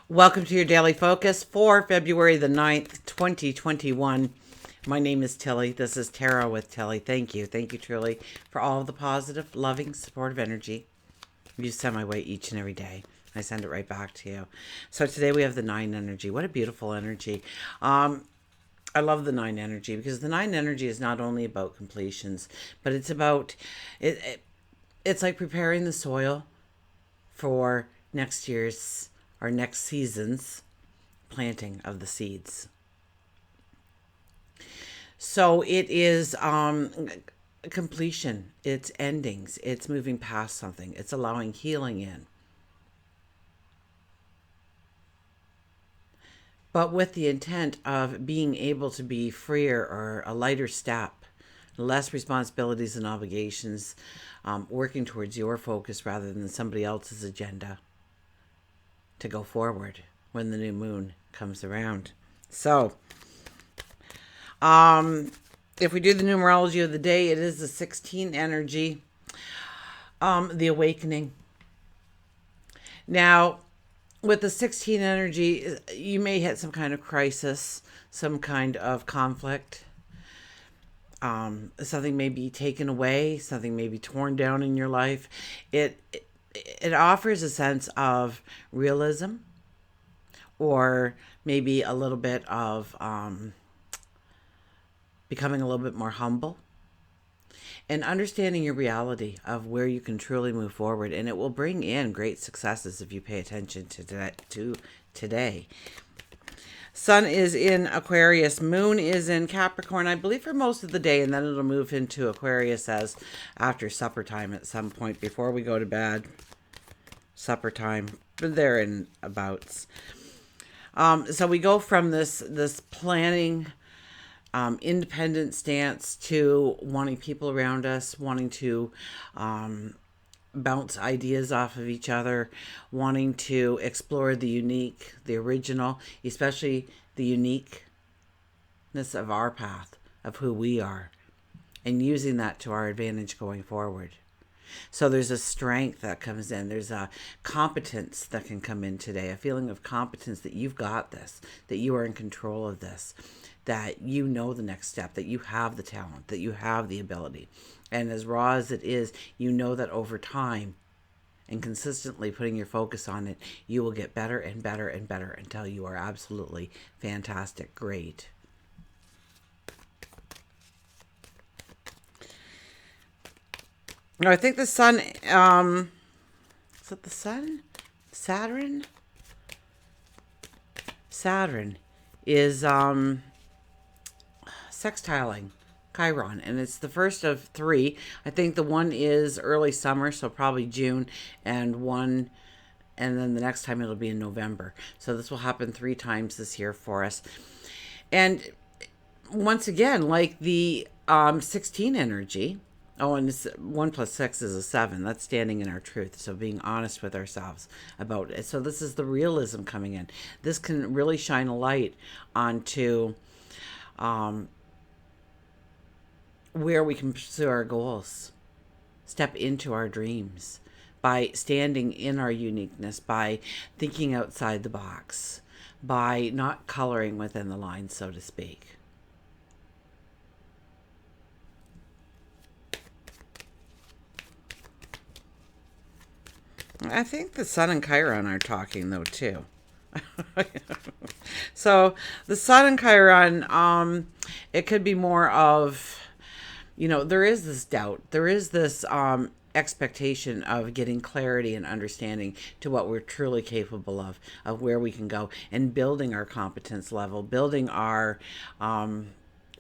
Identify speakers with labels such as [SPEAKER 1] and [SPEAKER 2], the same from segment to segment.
[SPEAKER 1] Welcome to your daily focus for February the 9th, 2021. My name is Tilly. This is Tarot with Tilly. Thank you. Thank you truly for all of the positive, loving, supportive energy you send my way each and every day. I send it right back to you. So today we have the 9 energy. What a beautiful energy. I love the 9 energy because the 9 energy is not only about completions, but it's about it's like preparing the soil for next year's or next season's planting of the seeds. So it is completion, it's endings, it's moving past something, it's allowing healing in. But with the intent of being able to be freer or a lighter step, less responsibilities and obligations, working towards your focus rather than somebody else's agenda to go forward when the new moon comes around. So, if we do the numerology of the day, it is the 16 energy, the awakening. Now, with the 16 energy, you may hit some kind of crisis, some kind of conflict. Something may be taken away, something may be torn down in your life. It offers a sense of realism, or maybe a little bit of becoming a little bit more humble and understanding your reality of where you can truly move forward. And it will bring in great successes if you pay attention to today. Sun is in Aquarius. Moon is in Capricorn, I believe, for most of the day, and then it'll move into Aquarius as after supper time at some point before we go to bed. Supper time, but they're in abouts. So we go from this planning, independent stance to wanting people around us, wanting to bounce ideas off of each other, wanting to explore the unique, the original, especially the uniqueness of our path, of who we are, and using that to our advantage going forward. So there's a strength that comes in. There's a competence that can come in today, a feeling of competence that you've got this, that you are in control of this, that you know the next step, that you have the talent, that you have the ability. And as raw as it is, you know that over time and consistently putting your focus on it, you will get better and better and better until you are absolutely fantastic, great. No, I think the sun, is it the sun? Saturn? Saturn is sextiling Chiron, and it's the first of 3. I think the one is early summer, so probably June, and then the next time it'll be in November. So this will happen 3 times this year for us. And once again, like the 16 energy, oh, and 1 plus 6 is a 7. That's standing in our truth. So being honest with ourselves about it. So this is the realism coming in. This can really shine a light onto where we can pursue our goals, step into our dreams by standing in our uniqueness, by thinking outside the box, by not coloring within the lines, so to speak. I think the sun and Chiron are talking though too. So the sun and Chiron, it could be more of, there is this doubt, there is this expectation of getting clarity and understanding to what we're truly capable of where we can go, and building our competence level, building our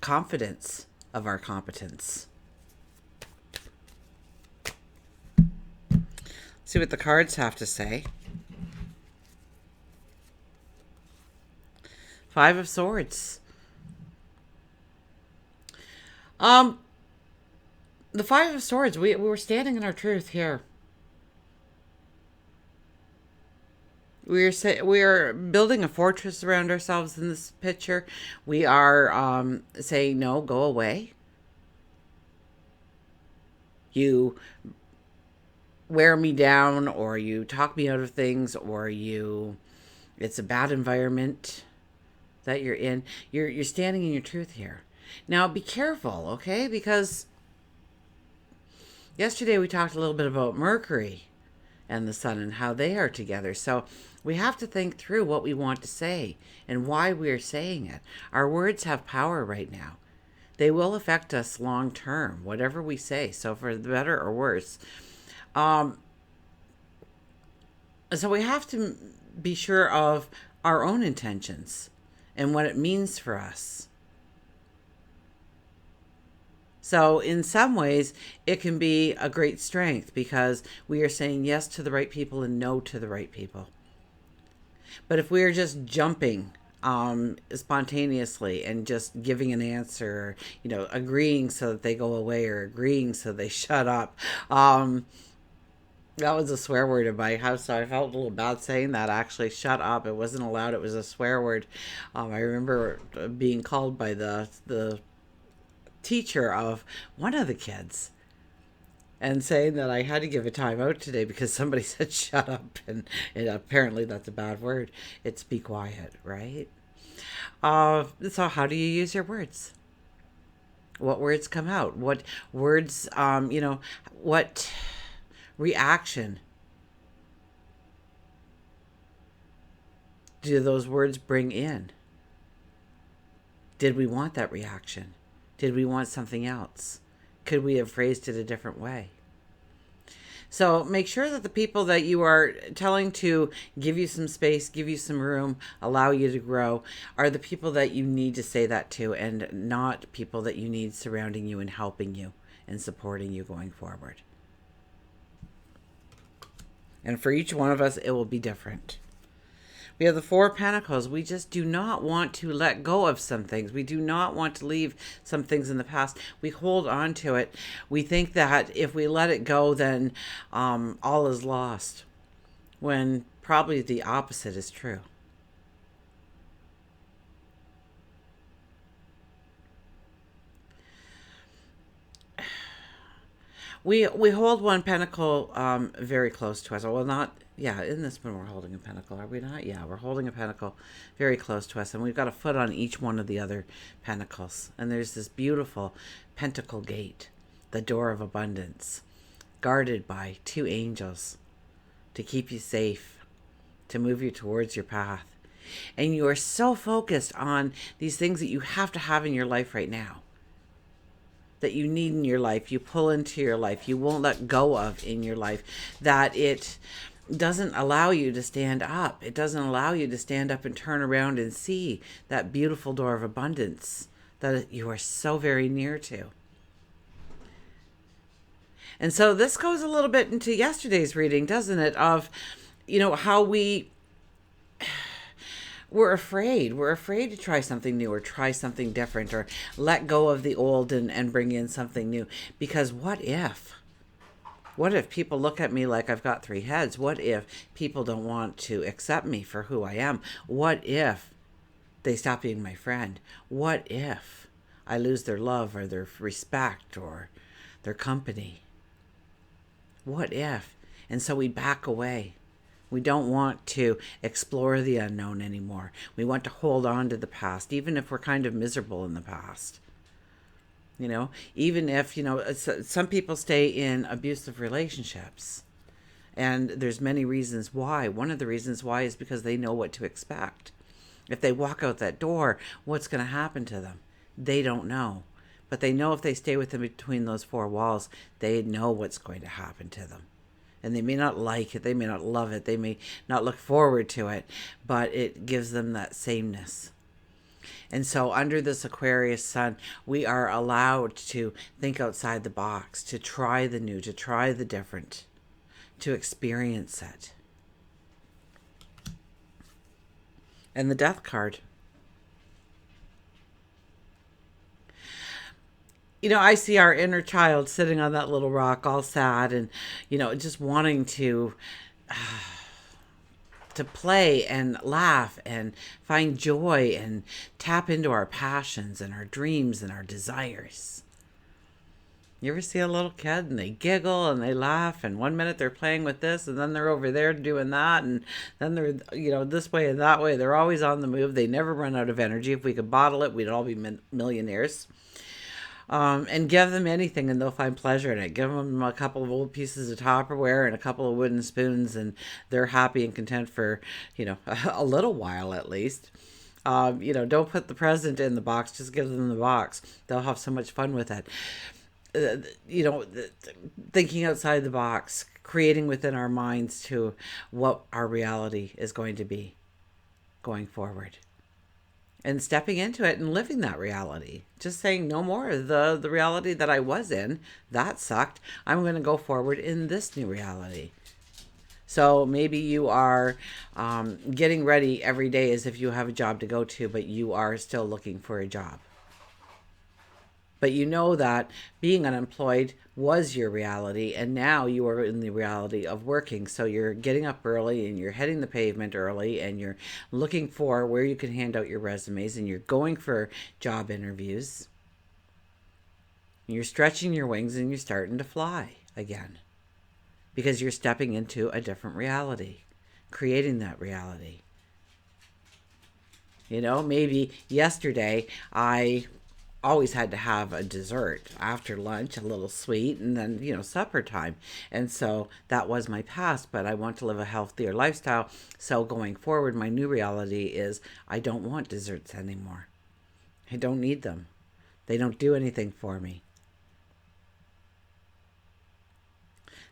[SPEAKER 1] confidence of our competence. See what the cards have to say. 5 of Swords. The 5 of Swords, we were standing in our truth here. We are building a fortress around ourselves in this picture. We are saying, no, go away. You wear me down, or you talk me out of things, or you It's a bad environment that you're in. You're standing in your truth here. Now be careful, okay? Because yesterday we talked a little bit about Mercury and the sun and how they are together. So we have to think through what we want to say and why we're saying it. Our words have power right now. They will affect us long term, whatever we say. So for the better or worse. So we have to be sure of our own intentions and what it means for us. So in some ways, it can be a great strength because we are saying yes to the right people and no to the right people. But if we are just jumping spontaneously and just giving an answer, agreeing so that they go away or agreeing so they shut up, that was a swear word in my house, so I felt a little bad saying that. Actually, shut up. It wasn't allowed. It was a swear word. I remember being called by the teacher of one of the kids and saying that I had to give a time out today because somebody said shut up, and apparently that's a bad word. It's be quiet, right? So how do you use your words? What words come out? What words, what reaction do those words bring in? Did we want that reaction? Did we want something else? Could we have phrased it a different way? So make sure that the people that you are telling to give you some space, give you some room, allow you to grow, are the people that you need to say that to, and not people that you need surrounding you and helping you and supporting you going forward. And for each one of us, it will be different. We have the Four of Pentacles. We just do not want to let go of some things. We do not want to leave some things in the past. We hold on to it. We think that if we let it go, then all is lost, when probably the opposite is true. We hold one pentacle very close to us. Well, not, yeah, in this one we're holding a pentacle, are we not? Yeah, we're holding a pentacle very close to us, and we've got a foot on each one of the other pentacles. And there's this beautiful pentacle gate, the door of abundance, guarded by two angels to keep you safe, to move you towards your path. And you are so focused on these things that you have to have in your life right now, that you need in your life, you pull into your life, you won't let go of in your life, that it doesn't allow you to stand up. It doesn't allow you to stand up and turn around and see that beautiful door of abundance that you are so very near to. And so this goes a little bit into yesterday's reading, doesn't it? Of, how we're afraid. We're afraid to try something new or try something different or let go of the old and bring in something new. Because what if? What if people look at me like I've got three heads? What if people don't want to accept me for who I am? What if they stop being my friend? What if I lose their love or their respect or their company? What if? And so we back away. We don't want to explore the unknown anymore. We want to hold on to the past, even if we're kind of miserable in the past. Even if, some people stay in abusive relationships. And there's many reasons why. One of the reasons why is because they know what to expect. If they walk out that door, what's going to happen to them? They don't know. But they know if they stay with them between those four walls, they know what's going to happen to them. And they may not like it, they may not love it, they may not look forward to it, but it gives them that sameness. And so under this Aquarius sun, we are allowed to think outside the box, to try the new, to try the different, to experience it. And the Death card. I see our inner child sitting on that little rock all sad and, just wanting to play and laugh and find joy and tap into our passions and our dreams and our desires. You ever see a little kid and they giggle and they laugh, and one minute they're playing with this and then they're over there doing that, and then they're, this way and that way. They're always on the move. They never run out of energy. If we could bottle it, we'd all be millionaires. And give them anything and they'll find pleasure in it. Give them a couple of old pieces of Tupperware and a couple of wooden spoons, and they're happy and content for, a little while at least. Don't put the present in the box, just give them the box. They'll have so much fun with it. Thinking outside the box, creating within our minds to what our reality is going to be going forward, and stepping into it and living that reality. Just saying no more. The reality that I was in, that sucked. I'm going to go forward in this new reality. So maybe you are getting ready every day as if you have a job to go to, but you are still looking for a job. But you know that being unemployed was your reality, and now you are in the reality of working. So you're getting up early and you're hitting the pavement early, and you're looking for where you can hand out your resumes, and you're going for job interviews. You're stretching your wings and you're starting to fly again, because you're stepping into a different reality, creating that reality. Maybe yesterday I always had to have a dessert after lunch, a little sweet, and then, supper time. And so that was my past, but I want to live a healthier lifestyle. So going forward, my new reality is I don't want desserts anymore. I don't need them. They don't do anything for me.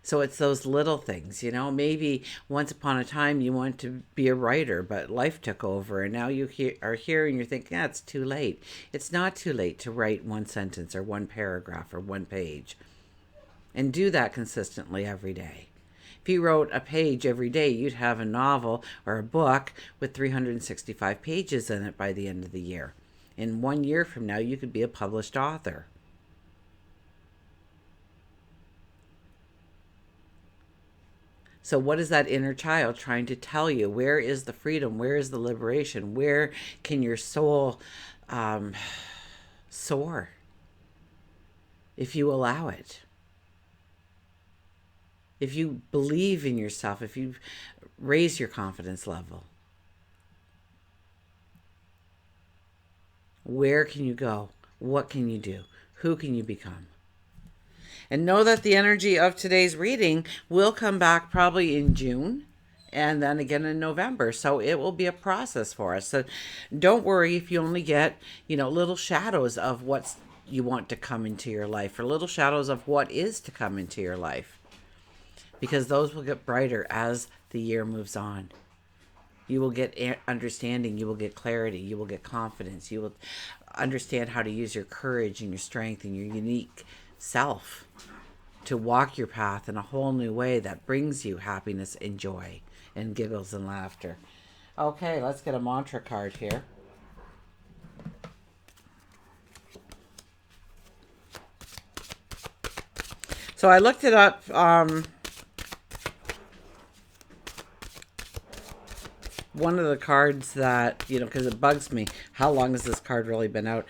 [SPEAKER 1] So it's those little things, maybe once upon a time you wanted to be a writer, but life took over, and now you are here and you're thinking, it's too late. It's not too late to write one sentence or one paragraph or one page, and do that consistently every day. If you wrote a page every day, you'd have a novel or a book with 365 pages in it by the end of the year. In 1 year from now, you could be a published author. So what is that inner child trying to tell you? Where is the freedom? Where is the liberation? Where can your soul soar if you allow it? If you believe in yourself, if you raise your confidence level, where can you go? What can you do? Who can you become? And know that the energy of today's reading will come back probably in June and then again in November. So it will be a process for us. So don't worry if you only get, little shadows of what you want to come into your life, or little shadows of what is to come into your life, because those will get brighter as the year moves on. You will get understanding, you will get clarity, you will get confidence, you will understand how to use your courage and your strength and your unique self to walk your path in a whole new way that brings you happiness and joy and giggles and laughter. Okay, let's get a mantra card here. So I looked it up. One of the cards that, because it bugs me, how long has this card really been out?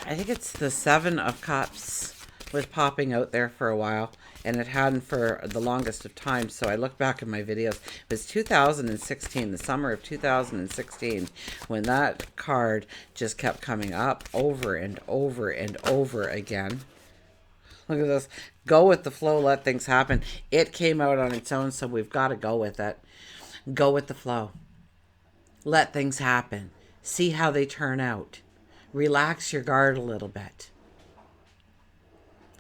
[SPEAKER 1] I think it's the Seven of Cups was popping out there for a while, and it hadn't for the longest of time. So I looked back at my videos. It was 2016, the summer of 2016, when that card just kept coming up over and over and over again. Look at this. Go with the flow, let things happen. It came out on its own, so we've got to go with it. Go with the flow. Let things happen. See how they turn out. Relax your guard a little bit.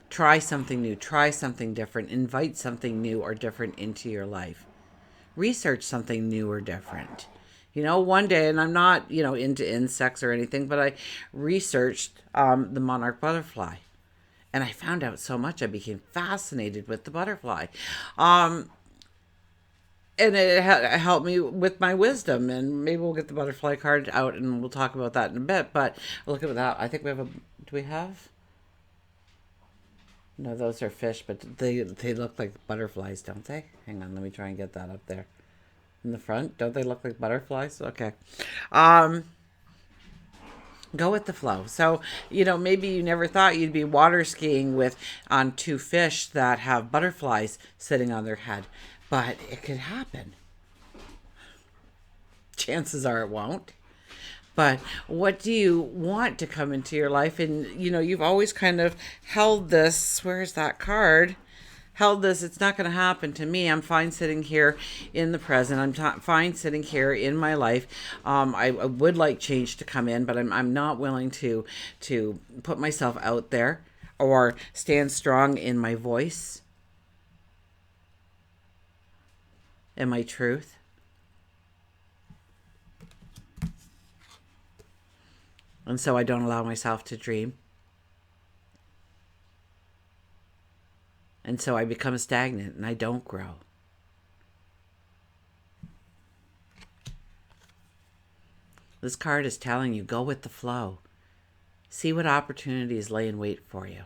[SPEAKER 1] Try something new. Try something different. Invite something new or different into your life. Research something new or different. One day, and I'm not, into insects or anything, but I researched the monarch butterfly. And I found out so much. I became fascinated with the butterfly. And it helped me with my wisdom. And maybe we'll get the butterfly card out and we'll talk about that in a bit. But look at that. I think we have do we have? No, those are fish, but they look like butterflies, don't they? Hang on, let me try and get that up there. In the front, don't they look like butterflies? Okay. Go with the flow. So, maybe you never thought you'd be water skiing with on two fish that have butterflies sitting on their head, but it could happen. Chances are it won't. But what do you want to come into your life? And, you've always kind of held this. Where's that card? Held this. It's not going to happen to me. I'm fine sitting here in the present. Fine sitting here in my life. I would like change to come in, but I'm not willing to put myself out there or stand strong in my voice and my truth. And so I don't allow myself to dream. And so I become stagnant and I don't grow. This card is telling you, go with the flow. See what opportunities lay in wait for you.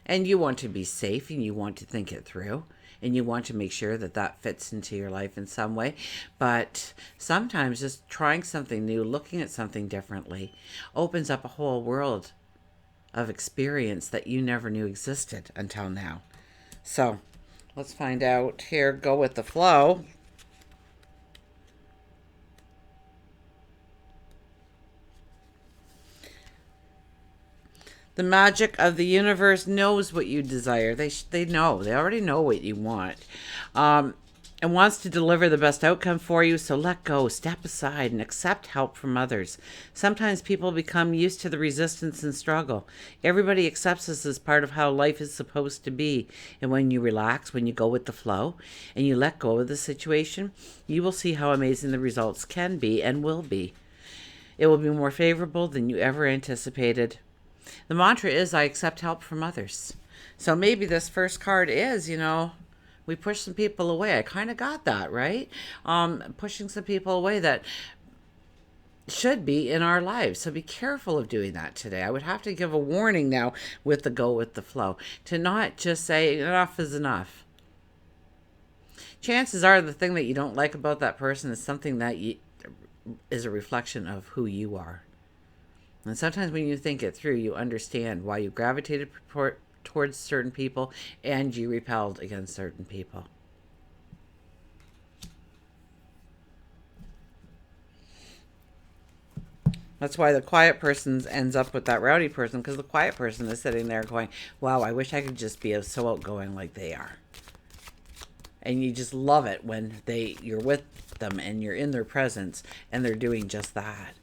[SPEAKER 1] And you want to be safe and you want to think it through. And you want to make sure that that fits into your life in some way. But sometimes just trying something new, looking at something differently, opens up a whole world of experience that you never knew existed until now. So let's find out here. Go with the flow. The magic of the universe knows what you desire. They know. They already know what you want. And wants to deliver the best outcome for you. So let go, step aside, and accept help from others. Sometimes people become used to the resistance and struggle. Everybody accepts this as part of how life is supposed to be. And when you relax, when you go with the flow, and you let go of the situation, you will see how amazing the results can be and will be. It will be more favorable than you ever anticipated. The mantra is, I accept help from others. So maybe this first card is, we push some people away. I kind of got that, right? Pushing some people away that should be in our lives. So be careful of doing that today. I would have to give a warning now with the go with the flow. To not just say, enough is enough. Chances are the thing that you don't like about that person is something that is a reflection of who you are. And sometimes when you think it through, you understand why you gravitated towards certain people and you repelled against certain people. That's why the quiet person ends up with that rowdy person, because the quiet person is sitting there going, wow, I wish I could just be so outgoing like they are. And you just love it when you're with them and you're in their presence and they're doing just that.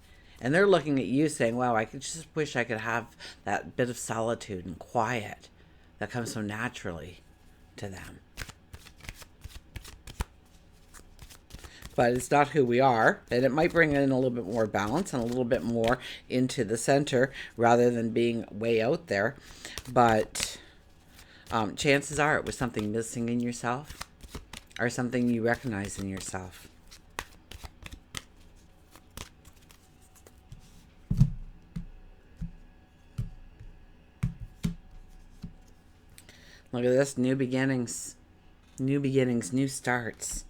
[SPEAKER 1] And they're looking at you saying, wow, I just wish I could have that bit of solitude and quiet that comes so naturally to them. But it's not who we are. And it might bring in a little bit more balance and a little bit more into the center rather than being way out there. But chances are it was something missing in yourself or something you recognize in yourself. Look at this, new beginnings, new starts.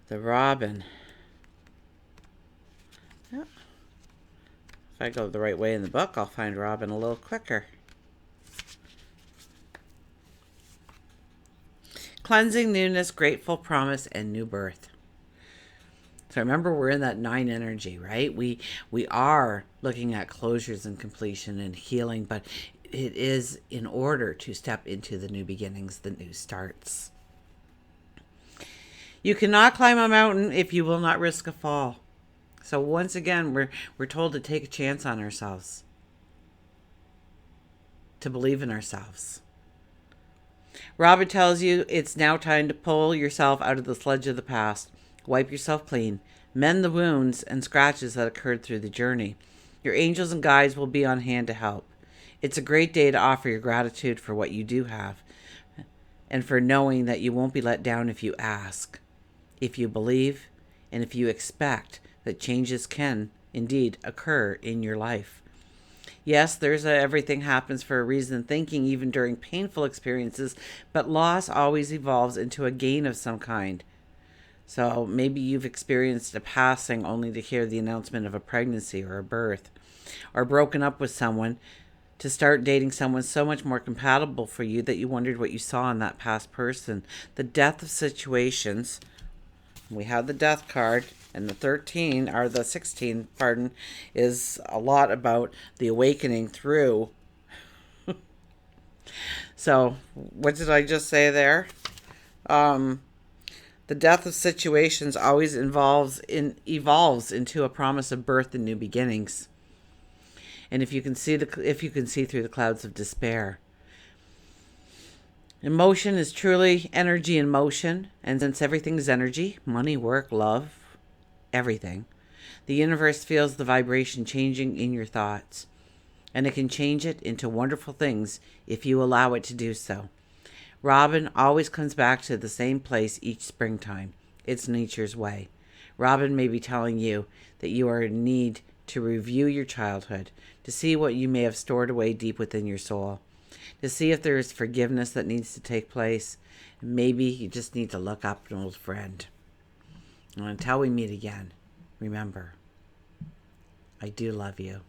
[SPEAKER 1] The robin. Yep. If I go the right way in the book, I'll find robin a little quicker. Cleansing, newness, grateful, promise, and new birth. So remember, we're in that 9 energy, right? We are looking at closures and completion and healing, but it is in order to step into the new beginnings, the new starts. You cannot climb a mountain if you will not risk a fall. So once again, we're told to take a chance on ourselves, to believe in ourselves. Robin tells you it's now time to pull yourself out of the sludge of the past. Wipe yourself clean. Mend the wounds and scratches that occurred through the journey. Your angels and guides will be on hand to help. It's a great day to offer your gratitude for what you do have and for knowing that you won't be let down if you ask, if you believe, and if you expect that changes can indeed occur in your life. Yes, everything happens for a reason, thinking even during painful experiences, but loss always evolves into a gain of some kind. So maybe you've experienced a passing only to hear the announcement of a pregnancy or a birth, or broken up with someone to start dating someone so much more compatible for you that you wondered what you saw in that past person. The death of situations. We have the death card, and the 13, or the 16, pardon, is a lot about the awakening through. So, what did I just say there? The death of situations always evolves into a promise of birth and new beginnings. And if you can see through the clouds of despair. Emotion is truly energy in motion, and since everything is energy, money, work, love, everything, the universe feels the vibration changing in your thoughts, and it can change it into wonderful things if you allow it to do so. Robin always comes back to the same place each springtime. It's nature's way. Robin may be telling you that you are in need to review your childhood, to see what you may have stored away deep within your soul, to see if there is forgiveness that needs to take place. Maybe you just need to look up an old friend. And until we meet again, remember, I do love you.